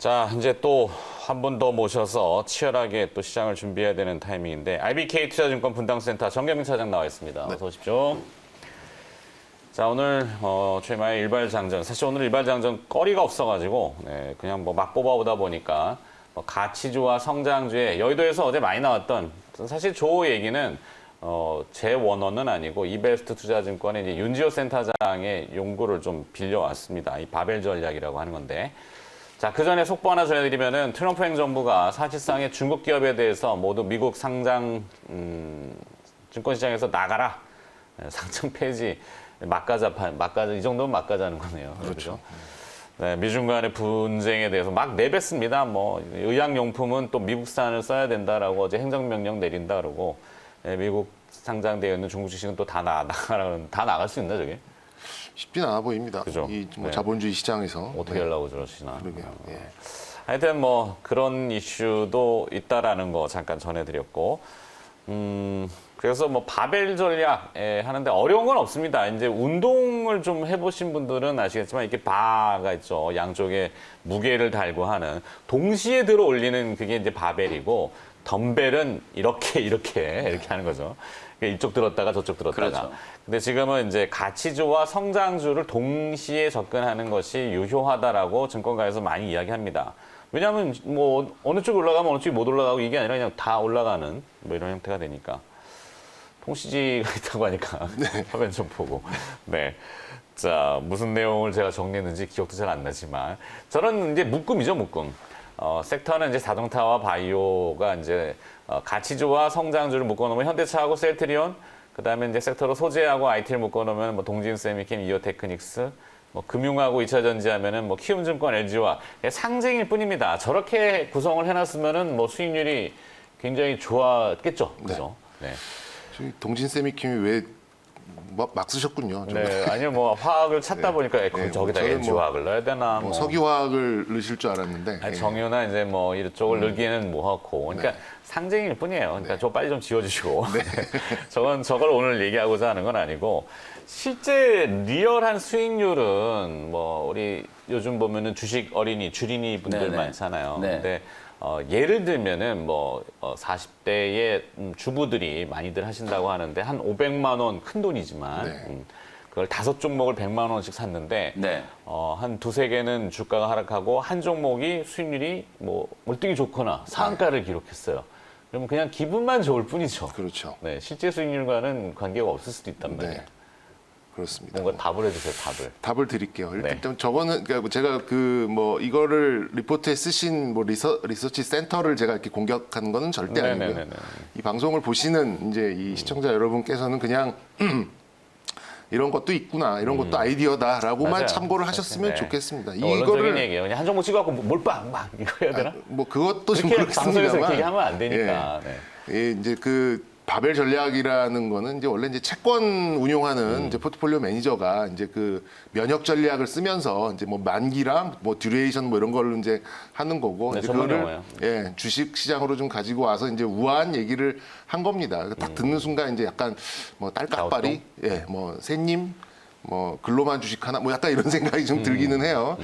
자, 이제 또 한 분 더 모셔서 치열하게 또 시장을 준비해야 되는 타이밍인데 IBK 투자증권 분당센터 정경민 차장 나와 있습니다. 어서 오십시오. 자, 오늘 최마의 일발장전. 사실 오늘 일발장전 거리가 없어가지고 그냥 뭐 막 뽑아오다 보니까 가치주와 성장주에 여의도에서 어제 많이 나왔던 사실 조 얘기는 제 원어는 아니고 이베스트 투자증권의 이제 윤지호 센터장의 용구를 좀 빌려왔습니다. 이 바벨 전략이라고 하는 건데. 자, 그 전에 속보 하나 전해드리면은 트럼프 행정부가 사실상의 중국 기업에 대해서 모두 미국 상장 증권시장에서 나가라, 상장 폐지, 막가자 이 정도면 막가자는 거네요. 그렇죠. 네, 미중 간의 분쟁에 대해서 막 내뱉습니다. 뭐 의약용품은 또 미국산을 써야 된다라고 어제 행정명령 내린다 그러고 미국 상장되어 있는 중국 주식은 또 다 나갈 수 있나 저게? 쉽진 않아 보입니다. 그죠? 이 뭐 네. 자본주의 시장에서 어떻게 하려고 저러시나. 그러게요. 예. 하여튼 뭐 그런 이슈도 있다라는 거 잠깐 전해드렸고, 그래서 뭐 바벨 전략 하는데 어려운 건 없습니다. 이제 운동을 좀 해보신 분들은 아시겠지만 이렇게 바가 있죠. 양쪽에 무게를 달고 하는 동시에 들어 올리는 그게 이제 바벨이고 덤벨은 이렇게 하는 거죠. 이쪽 들었다가 저쪽 들었다가. 그렇죠. 근데 지금은 이제 가치주와 성장주를 동시에 접근하는 것이 유효하다라고 증권가에서 많이 이야기합니다. 왜냐하면 뭐 어느 쪽이 올라가면 어느 쪽이 못 올라가고 이게 아니라 그냥 다 올라가는 뭐 이런 형태가 되니까. 통시지가 있다고 하니까 화면 좀 보고. 네. 자, 무슨 내용을 제가 정리했는지 기억도 잘 안 나지만 저는 이제 묶음이죠, 묶음. 섹터는 이제 자동차와 바이오가 이제 가치주와 성장주를 묶어놓으면 현대차하고 셀트리온, 그다음에 이제 섹터로 소재하고 IT를 묶어놓으면 뭐 동진 세미캠, 이오테크닉스, 뭐 금융하고 2차전지 하면은 뭐 키움증권, LG와 상징일 뿐입니다. 저렇게 구성을 해놨으면은 뭐 수익률이 굉장히 좋았겠죠, 그죠? 네. 저희 동진 세미킴이 왜 막 쓰셨군요. 좀. 네, 아니요, 뭐 화학을 찾다 보니까 저기다 저는 LG 화학을 넣어야 되나, 뭐 석유화학을 넣으실 줄 알았는데. 아니, 예. 정유나 이제 뭐 이쪽을 넣기에는 뭐하고, 그러니까 상징일 뿐이에요. 그러니까 저 빨리 좀 지워주시고. 저걸 오늘 얘기하고자 하는 건 아니고, 실제 리얼한 수익률은 뭐 우리 요즘 보면은 주식 어린이, 주린이 분들 네네. 많잖아요. 네. 근데 예를 들면은 뭐 40대의 주부들이 많이들 하신다고 하는데 한 500만 원 큰 돈이지만 네. 그걸 5종목을 100만 원씩 샀는데 네. 한 두세 개는 주가가 하락하고 한 종목이 수익률이 뭐 월등히 좋거나 상한가를 기록했어요. 그러면 그냥 기분만 좋을 뿐이죠. 그렇죠. 네, 실제 수익률과는 관계가 없을 수도 있단 말이에요. 네. 그렇습니다. 뭔가 답을 해주세요, 답을. 답을 드릴게요. 일단 네. 저거는 그러니까 제가 그 뭐 이거를 리포트에 쓰신 뭐 리서치 센터를 제가 이렇게 공격하는 거는 절대 아니고요. 네네네네. 이 방송을 보시는 이제 이 시청자 여러분께서는 그냥 이런 것도 있구나, 이런 것도 아이디어다라고만 맞아요. 참고를 하셨으면 네. 좋겠습니다. 원론적인 이거를 얘기예요. 그냥 한 종목 찍어갖고 몰빵 막 이거 해야 되나? 뭐 그것도 좀 이렇게 방송에서 그렇습니다만 이렇게 하면 안 되니까. 네. 예, 이제 그 바벨 전략이라는 거는 이제 원래 이제 채권 운용하는 이제 포트폴리오 매니저가 이제 그 면역 전략을 쓰면서 이제 뭐 만기랑 뭐 듀레이션 뭐 이런 걸로 이제 하는 거고 네, 이제 전문 그거를 용어예요. 예, 주식 시장으로 좀 가지고 와서 이제 우아한 얘기를 한 겁니다. 딱 듣는 순간 이제 약간 뭐 딸깍발이 예, 뭐 새님 뭐 근로만 주식 하나 뭐 약간 이런 생각이 좀 들기는 해요.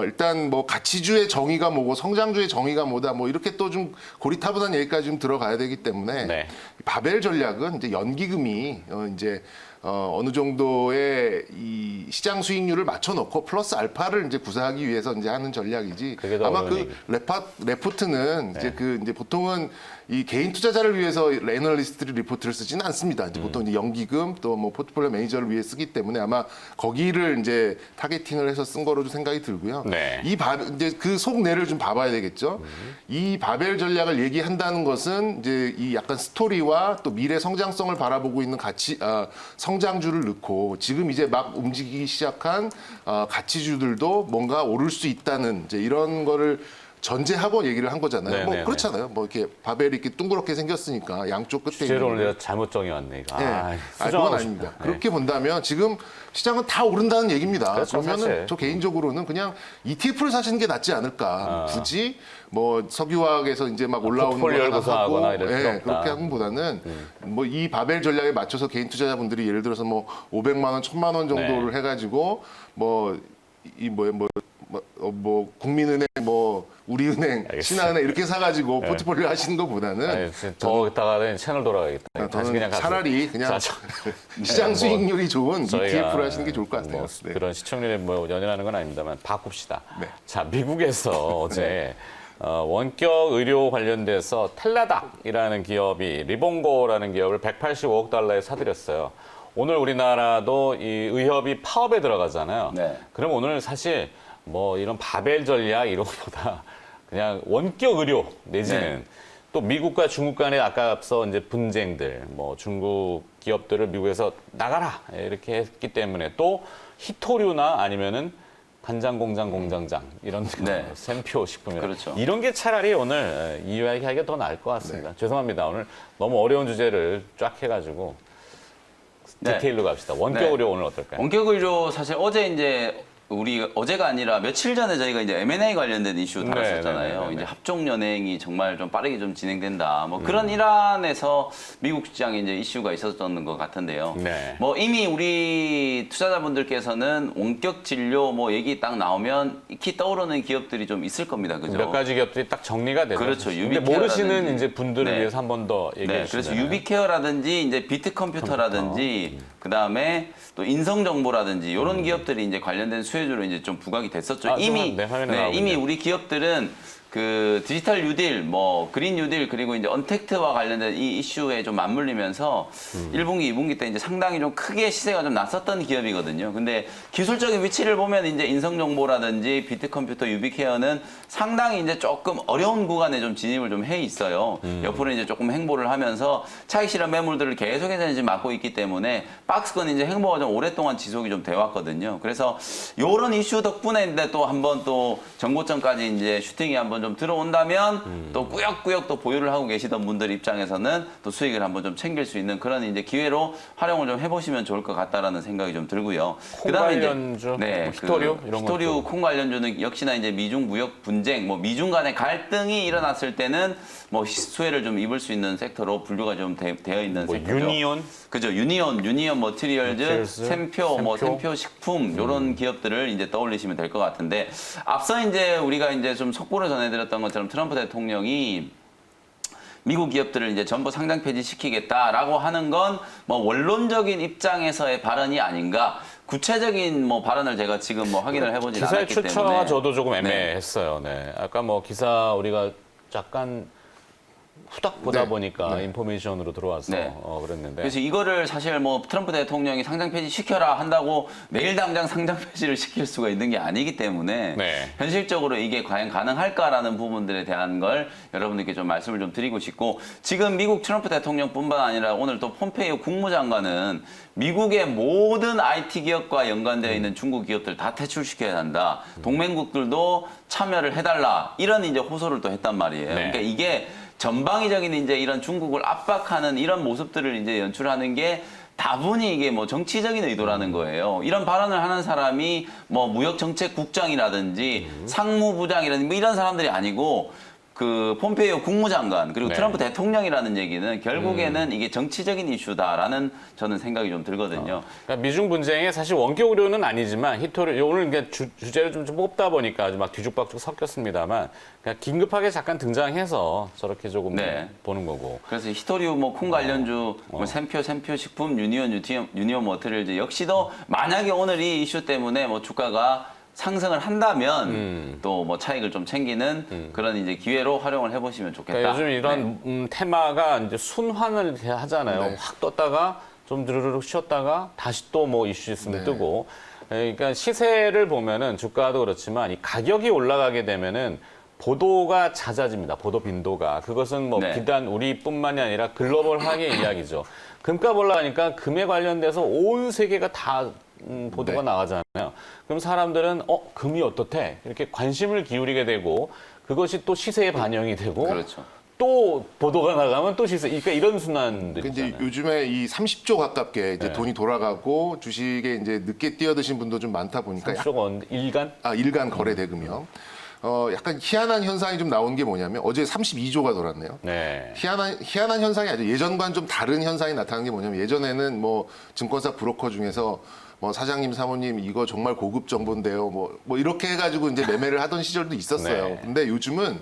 일단 뭐 가치주의 정의가 뭐고 성장주의 정의가 뭐다 뭐 이렇게 또 좀 고리타분한 얘기까지 좀 들어가야 되기 때문에 네. 바벨 전략은 이제 연기금이 이제 어느 정도의 이 시장 수익률을 맞춰놓고 플러스 알파를 이제 구사하기 위해서 이제 하는 전략이지. 그게 더 아마 어려운 그 얘기. 레포트는 이제 그 이제 보통은 이 개인 투자자를 위해서 애널리스트들이 리포트를 쓰지는 않습니다. 이제 보통 이제 연기금 또 뭐 포트폴리오 매니저를 위해 쓰기 때문에 아마 거기를 이제 타겟팅을 해서 쓴 거로 좀 생각이 들고요. 네. 이제 그 속내를 좀 봐봐야 되겠죠. 이 바벨 전략을 얘기한다는 것은 이제 이 약간 스토리와 또 미래 성장성을 바라보고 있는 성장주를 넣고 지금 이제 막 움직이기 시작한 가치주들도 뭔가 오를 수 있다는 이제 이런 거를 전제하고 얘기를 한 거잖아요. 네, 뭐 네, 그렇잖아요. 뭐 이렇게 바벨이 이렇게 둥그렇게 생겼으니까 양쪽 끝에 주제를 있는 오늘 내가 잘못 정해왔네, 이거. 예. 수정하고 그건 싶다. 아닙니다. 네. 그렇게 본다면 지금 시장은 다 오른다는 얘기입니다. 그렇죠, 그러면은 사실. 저 개인적으로는 그냥 ETF를 사시는 게 낫지 않을까. 굳이 뭐 석유화학에서 이제 막 올라오는 거 포트폴리오를 하나 구성하거나 하고 이럴 필요 없다. 그렇게 하기보다는 뭐 이 바벨 전략에 맞춰서 개인 투자자분들이 예를 들어서 뭐 500만 원, 1000만 원 정도를 네. 해가지고 뭐 뭐 국민은행, 뭐 우리은행, 알겠습니다. 신한은행 이렇게 사가지고 포트폴리오 하시는 것보다는 아니, 더 있다가 채널 돌아가겠다. 다시 그냥 가서. 차라리 그냥 자, 시장 뭐 수익률이 좋은 저희가 ETF를 하시는 게 좋을 것 같아요. 뭐 네. 그런 시청률에 뭐 연연하는 건 아닙니다만 바꿉시다. 네. 자, 미국에서 어제 원격 의료 관련돼서 텔라닥이라는 기업이 리본고라는 기업을 185억 달러에 사들였어요. 오늘 우리나라도 이 의협이 파업에 들어가잖아요. 네. 그럼 오늘 사실 뭐 이런 바벨 전략 이런 것보다 그냥 원격 의료 내지는 네. 또 미국과 중국 간의 아까 앞서 이제 분쟁들, 뭐 중국 기업들을 미국에서 나가라 이렇게 했기 때문에 또 히토류나 아니면은 간장 공장 공장장 이런 네. 샘표 식품이나 그렇죠. 이런 게 차라리 오늘 이야기하기가 더 나을 것 같습니다. 죄송합니다. 오늘 너무 어려운 주제를 쫙 해가지고 네. 디테일로 갑시다. 원격 네. 의료 오늘 어떨까요? 원격 의료 사실 어제 이제 우리 어제가 아니라 며칠 전에 저희가 이제 M&A 관련된 이슈 다뤘었잖아요. 네. 이제 합종 연행이 정말 좀 빠르게 좀 진행된다. 뭐 그런 일환에서 미국 시장에 이제 이슈가 있었던 것 같은데요. 네. 뭐 이미 우리 투자자분들께서는 원격 진료 뭐 얘기 딱 나오면 익히 떠오르는 기업들이 좀 있을 겁니다. 그죠? 몇 가지 기업들이 딱 정리가 되죠. 그렇죠. 근데 유비케어라든지. 모르시는 이제 분들을 네. 위해서 한 번 더 얘기해 네, 그래서 주시면. 유비케어라든지 이제 비트컴퓨터라든지 그다음에 또 인성정보라든지 이런 기업들이 이제 관련된 수혜주로 이제 좀 부각이 됐었죠. 아, 이미 네, 화면에 나오고 이미 있네요. 우리 기업들은 그 디지털 뉴딜, 뭐 그린 뉴딜 그리고 이제 언택트와 관련된 이 이슈에 좀 맞물리면서 1분기, 2분기 때 이제 상당히 좀 크게 시세가 좀 났었던 기업이거든요. 근데 기술적인 위치를 보면 이제 인성정보라든지 비트컴퓨터, 유비케어는 상당히 이제 조금 어려운 구간에 좀 진입을 좀 해 있어요. 옆으로 이제 조금 행보를 하면서 차익 실현 매물들을 계속해서 이제 막고 있기 때문에 박스권 이제 행보가 좀 오랫동안 지속이 좀 돼 왔거든요. 그래서 요런 이슈 덕분에 이제 또 한번 또 정고점까지 이제 슈팅이 한번 좀 들어온다면 또 꾸역꾸역 또 보유를 하고 계시던 분들 입장에서는 또 수익을 한번 좀 챙길 수 있는 그런 이제 기회로 활용을 좀 해보시면 좋을 것 같다라는 생각이 좀 들고요. 콩 관련주, 뭐 히토류 이런 히토류 것도. 콩 관련주는 역시나 이제 미중 무역 분쟁, 뭐 미중 간의 갈등이 일어났을 때는 뭐 수혜를 좀 입을 수 있는 섹터로 분류가 좀 되어 있는 뭐 섹터죠. 유니온 그죠. 유니온 머티리얼즈, 머티리얼즈, 샘표, 뭐 샘표 식품 이런 기업들을 이제 떠올리시면 될 것 같은데 앞서 이제 우리가 이제 좀 속보를 전해드렸던 것처럼 트럼프 대통령이 미국 기업들을 이제 전부 상장 폐지시키겠다라고 하는 건 뭐 원론적인 입장에서의 발언이 아닌가. 구체적인 뭐 발언을 제가 지금 뭐 확인을 해보진 기사의 않았기 때문에. 출처가 저도 조금 애매했어요. 네. 아까 뭐 기사 우리가 잠깐 후딱 보다 네. 보니까 인포메이션으로 들어와서 네. 그랬는데. 그래서 이거를 사실 뭐 트럼프 대통령이 상장 폐지 시켜라 한다고 내일 당장 상장 폐지를 시킬 수가 있는 게 아니기 때문에 네. 현실적으로 이게 과연 가능할까라는 부분들에 대한 걸 여러분들께 좀 말씀을 좀 드리고 싶고 지금 미국 트럼프 대통령뿐만 아니라 오늘 또 폼페이오 국무장관은 미국의 모든 IT 기업과 연관되어 있는 중국 기업들 다 퇴출시켜야 한다. 동맹국들도 참여를 해달라. 이런 이제 호소를 또 했단 말이에요. 네. 그러니까 이게 전방위적인 이제 이런 중국을 압박하는 이런 모습들을 이제 연출하는 게 다분히 이게 뭐 정치적인 의도라는 거예요. 이런 발언을 하는 사람이 뭐 무역정책국장이라든지 상무부장이라든지 뭐 이런 사람들이 아니고 그 폼페이오 국무장관 그리고 네. 트럼프 대통령이라는 얘기는 결국에는 이게 정치적인 이슈다라는 저는 생각이 좀 들거든요. 그러니까 미중 분쟁에 사실 원격 의료는 아니지만 히토류 오늘 그러니까 주제를 좀 뽑다 보니까 아주 막 뒤죽박죽 섞였습니다만 그냥 긴급하게 잠깐 등장해서 저렇게 조금 네. 보는 거고. 그래서 히토리오 뭐 콩 관련주 뭐 샘표 식품 유니온 머티리얼즈 역시도 만약에 오늘 이 이슈 때문에 뭐 주가가 상승을 한다면 또 뭐 차익을 좀 챙기는 그런 이제 기회로 활용을 해보시면 좋겠다. 그러니까 요즘 이런 네. 테마가 이제 순환을 하잖아요. 네. 확 떴다가 좀 드르륵 쉬었다가 다시 또 뭐 이슈 있으면 네. 뜨고. 그러니까 시세를 보면은 주가도 그렇지만 이 가격이 올라가게 되면은 보도가 잦아집니다. 보도 빈도가. 그것은 뭐 네. 비단 우리뿐만이 아니라 글로벌하게 이야기죠. 금값 올라가니까 금에 관련돼서 온 세계가 다 보도가 네. 나가잖아요. 그럼 사람들은 금이 어떻대? 이렇게 관심을 기울이게 되고 그것이 또 시세에 반영이 되고 그렇죠. 또 보도가 나가면 또 시세. 그러니까 이런 근데 순환들이잖아요. 이제 요즘에 이 30조 가깝게 이제 네. 돈이 돌아가고 주식에 이제 늦게 뛰어드신 분도 좀 많다 보니까 일간? 일간 거래 대금이요. 약간 희한한 현상이 좀 나온 게 뭐냐면 어제 32조가 돌았네요. 네. 희한한 현상이 아니라 예전과는 좀 다른 현상이 나타난 게 뭐냐면 예전에는 뭐 증권사 브로커 중에서 뭐 사장님 사모님 이거 정말 고급 정보인데요. 뭐 이렇게 해가지고 이제 매매를 하던 시절도 있었어요. 네. 근데 요즘은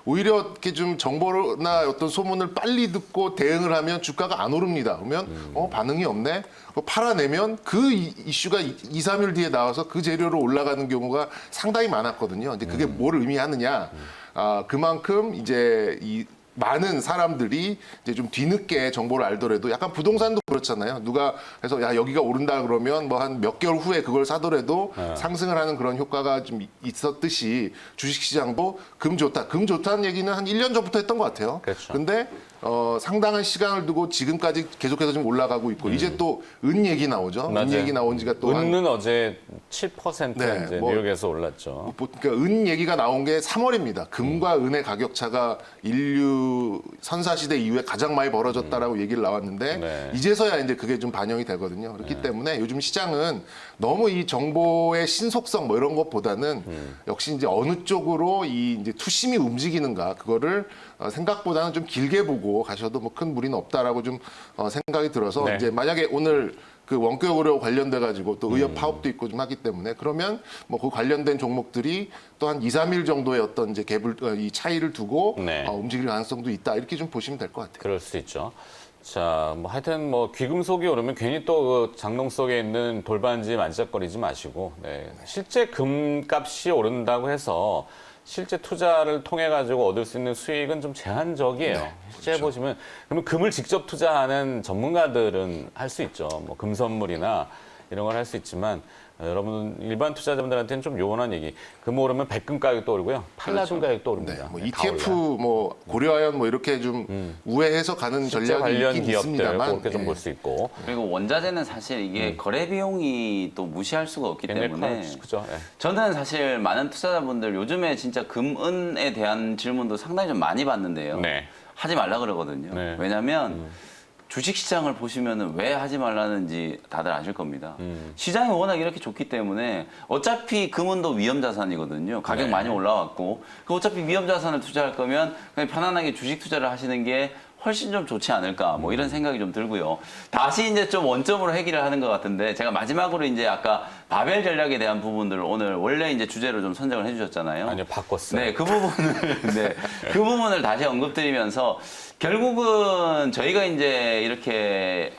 오히려 이렇게 좀 정보나 어떤 소문을 빨리 듣고 대응을 하면 주가가 안 오릅니다. 그러면 반응이 없네. 팔아내면 그 이슈가 2, 3일 뒤에 나와서 그 재료로 올라가는 경우가 상당히 많았거든요. 근데 그게 뭘 의미하느냐? 그만큼 이제 이 많은 사람들이 이제 좀 뒤늦게 정보를 알더라도 약간 부동산도 그렇잖아요. 누가 해서 야 여기가 오른다 그러면 뭐 한 몇 개월 후에 그걸 사더라도 상승을 하는 그런 효과가 좀 있었듯이 주식시장도 금 좋다. 금 좋다는 얘기는 한 1년 전부터 했던 것 같아요. 그렇죠. 근데 상당한 시간을 두고 지금까지 계속해서 좀 올라가고 있고 이제 또 은 얘기 나오죠. 은 맞아요. 얘기 나온 지가 또 한 은은 어제 7% 네, 이제 뭐 뉴욕에서 올랐죠. 그러니까 은 얘기가 나온 게 3월입니다. 금과 은의 가격 차가 인류 선사시대 이후에 가장 많이 벌어졌다라고 얘기를 나왔는데 네. 이제서야 이제 그게 좀 반영이 되거든요. 그렇기 때문에 요즘 시장은 너무 이 정보의 신속성 뭐 이런 것보다는 역시 이제 어느 쪽으로 이 이제 투심이 움직이는가 그거를 생각보다는 좀 길게 보고 가셔도 뭐 큰 무리는 없다라고 좀 생각이 들어서 네. 이제 만약에 오늘 그 원격 의료 관련돼 가지고 또 의협 파업도 있고 좀 하기 때문에 그러면 뭐 그 관련된 종목들이 또 한 2, 3일 정도의 어떤 이제 갭을 이 차이를 두고 네. 움직일 가능성도 있다. 이렇게 좀 보시면 될 것 같아요. 그럴 수 있죠. 자, 뭐 하여튼 뭐 귀금속이 오르면 괜히 또 그 장롱 속에 있는 돌반지 만지작거리지 마시고, 네. 실제 금값이 오른다고 해서 실제 투자를 통해 가지고 얻을 수 있는 수익은 좀 제한적이에요. 실제 보시면 그러면 금을 직접 투자하는 전문가들은 할 수 있죠. 뭐 금 선물이나 이런 걸 할 수 있지만 여러분 일반 투자자분들한테는 좀 요원한 얘기. 금 오르면 백금 가격도 오르고요. 팔라돈 가격도 네, 오릅니다. 뭐 다 ETF 올라요. 뭐 고려아연 뭐 이렇게 좀 우회해서 가는 실제 전략이 관련 있긴 기업들 있습니다만 그렇게 좀 예. 볼 수 있고. 그리고 원자재는 사실 이게 거래 비용이 또 무시할 수가 없기 때문에 그죠? 예. 저는 사실 많은 투자자분들 요즘에 진짜 금은에 대한 질문도 상당히 좀 많이 받는데요. 네. 하지 말라 그러거든요. 네. 왜냐하면 주식시장을 보시면은 왜 하지 말라는지 다들 아실 겁니다. 시장이 워낙 이렇게 좋기 때문에 어차피 금은도 위험자산이거든요. 가격 네. 많이 올라왔고 그 어차피 위험자산을 투자할 거면 그냥 편안하게 주식 투자를 하시는 게 훨씬 좀 좋지 않을까 뭐 이런 생각이 좀 들고요. 다시 이제 좀 원점으로 해결을 하는 것 같은데 제가 마지막으로 이제 아까 바벨 전략에 대한 부분들을 오늘 원래 이제 주제로 좀 선정을 해주셨잖아요. 아니요, 바꿨어요. 네, 그 부분을 네, 그 부분을 다시 언급드리면서 결국은 저희가 이제 이렇게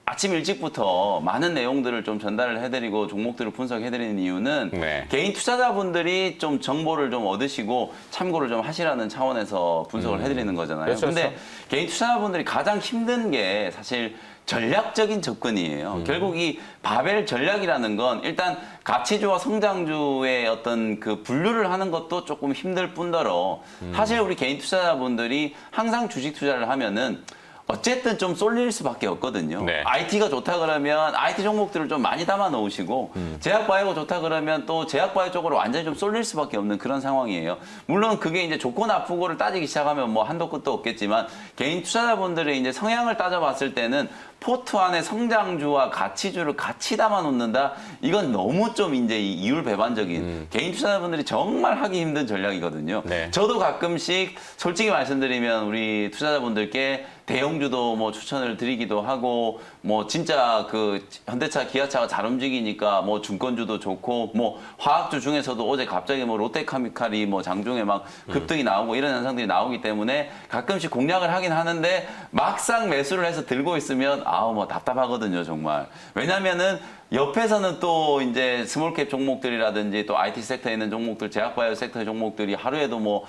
아침 일찍부터 많은 내용들을 좀 전달을 해드리고 종목들을 분석해드리는 이유는 네. 개인 투자자분들이 좀 정보를 좀 얻으시고 참고를 좀 하시라는 차원에서 분석을 해드리는 거잖아요. 그렇죠, 근데 그렇죠. 개인 투자자분들이 가장 힘든 게 사실 전략적인 접근이에요. 결국 이 바벨 전략이라는 건 일단 가치주와 성장주의 어떤 그 분류를 하는 것도 조금 힘들 뿐더러 사실 우리 개인 투자자분들이 항상 주식 투자를 하면은 어쨌든 좀 쏠릴 수밖에 없거든요. 네. IT가 좋다 그러면 IT 종목들을 좀 많이 담아 놓으시고 제약바이오가 좋다 그러면 또 제약바이오 쪽으로 완전히 좀 쏠릴 수밖에 없는 그런 상황이에요. 물론 그게 이제 좋고 나쁘고를 따지기 시작하면 뭐 한도 끝도 없겠지만 개인 투자자분들의 이제 성향을 따져봤을 때는 포트 안에 성장주와 가치주를 같이 담아 놓는다. 이건 너무 좀 이제 이율 배반적인 개인 투자자분들이 정말 하기 힘든 전략이거든요. 네. 저도 가끔씩 솔직히 말씀드리면 우리 투자자분들께 대형주도 뭐 추천을 드리기도 하고 뭐 진짜 그 현대차, 기아차가 잘 움직이니까 뭐 증권주도 좋고 뭐 화학주 중에서도 어제 갑자기 뭐 롯데케미칼이 뭐 장중에 막 급등이 나오고 이런 현상들이 나오기 때문에 가끔씩 공략을 하긴 하는데 막상 매수를 해서 들고 있으면 아우 뭐 답답하거든요 정말. 왜냐면은 옆에서는 또 이제 스몰캡 종목들이라든지 또 IT 섹터에 있는 종목들, 제약바이오 섹터의 종목들이 하루에도 뭐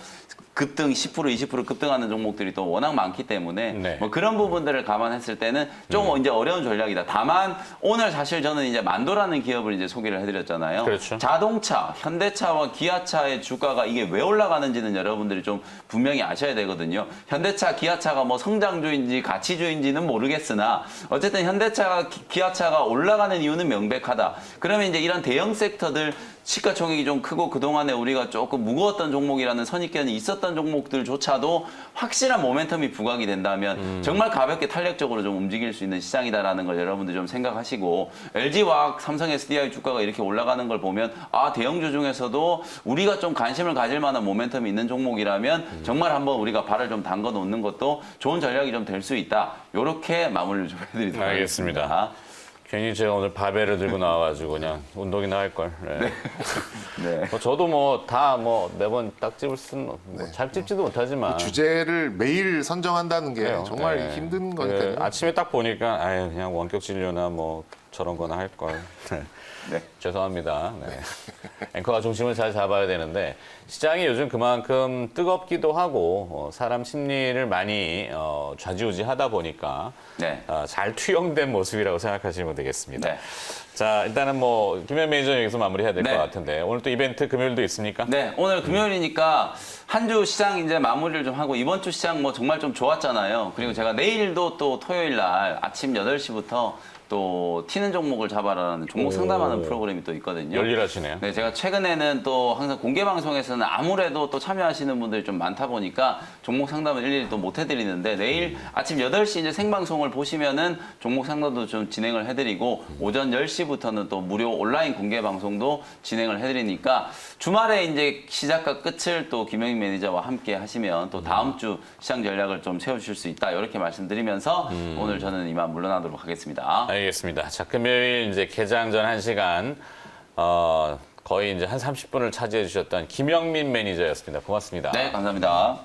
급등 10%, 20% 급등하는 종목들이 또 워낙 많기 때문에 네. 뭐 그런 부분들을 감안했을 때는 좀 이제 어려운 전략이다. 다만 오늘 사실 저는 이제 만도라는 기업을 이제 소개를 해드렸잖아요. 그렇죠. 자동차, 현대차와 기아차의 주가가 이게 왜 올라가는지는 여러분들이 좀 분명히 아셔야 되거든요. 현대차, 기아차가 뭐 성장주인지 가치주인지는 모르겠으나 어쨌든 현대차가 기아차가 올라가는 이유는 명백하다. 그러면 이제 이런 대형 섹터들 시가총액이 좀 크고 그동안에 우리가 조금 무거웠던 종목이라는 선입견이 있었던 종목들조차도 확실한 모멘텀이 부각이 된다면 정말 가볍게 탄력적으로 좀 움직일 수 있는 시장이다라는 걸 여러분들 좀 생각하시고 LG화학, 삼성 SDI 주가가 이렇게 올라가는 걸 보면 아 대형주 중에서도 우리가 좀 관심을 가질 만한 모멘텀이 있는 종목이라면 정말 한번 우리가 발을 좀 담궈 놓는 것도 좋은 전략이 좀 될 수 있다. 이렇게 마무리를 좀 해드리도록 알겠습니다. 하겠습니다. 괜히 제가 오늘 바벨을 들고 나와가지고 그냥 운동이나 할 걸. 네. 네. 뭐 저도 뭐 다 뭐 매번 딱집을 잘 찝지도 못하지만 주제를 매일 선정한다는 게 그래요. 정말 네. 힘든 그 거니까요. 아침에 딱 보니까 아유 그냥 원격 진료나 뭐 저런 거나 할 걸. 네. 죄송합니다. 네. 앵커가 중심을 잘 잡아야 되는데 시장이 요즘 그만큼 뜨겁기도 하고 사람 심리를 많이 좌지우지하다 보니까 네. 잘 투영된 모습이라고 생각하시면 되겠습니다. 네. 자 일단은 뭐 김현 매니저 여기서 마무리해야 될 것 네. 같은데 오늘 또 이벤트 금요일도 있습니까? 네, 오늘 금요일이니까 한 주 시장 이제 마무리를 좀 하고 이번 주 시장 뭐 정말 좀 좋았잖아요. 그리고 제가 내일도 또 토요일 날 아침 8시부터 또 튀는 종목을 잡아라는 종목 상담하는 프로그램이 또 있거든요. 열일하시네요. 네, 제가 최근에는 또 항상 공개 방송에서는 아무래도 또 참여하시는 분들이 좀 많다 보니까 종목 상담을 일일이 또 못 해드리는데 내일 아침 8시 이제 생방송을 보시면은 종목 상담도 좀 진행을 해드리고 오전 10시부터는 또 무료 온라인 공개 방송도 진행을 해드리니까 주말에 이제 시작과 끝을 또 김영익 매니저와 함께 하시면 또 다음 주 시장 전략을 좀 세우실 수 있다 이렇게 말씀드리면서 오늘 저는 이만 물러나도록 하겠습니다. 알겠습니다. 자, 금요일 이제 개장 전 1시간 거의 이제 한 30분을 차지해 주셨던 김영민 매니저였습니다. 고맙습니다. 네, 감사합니다.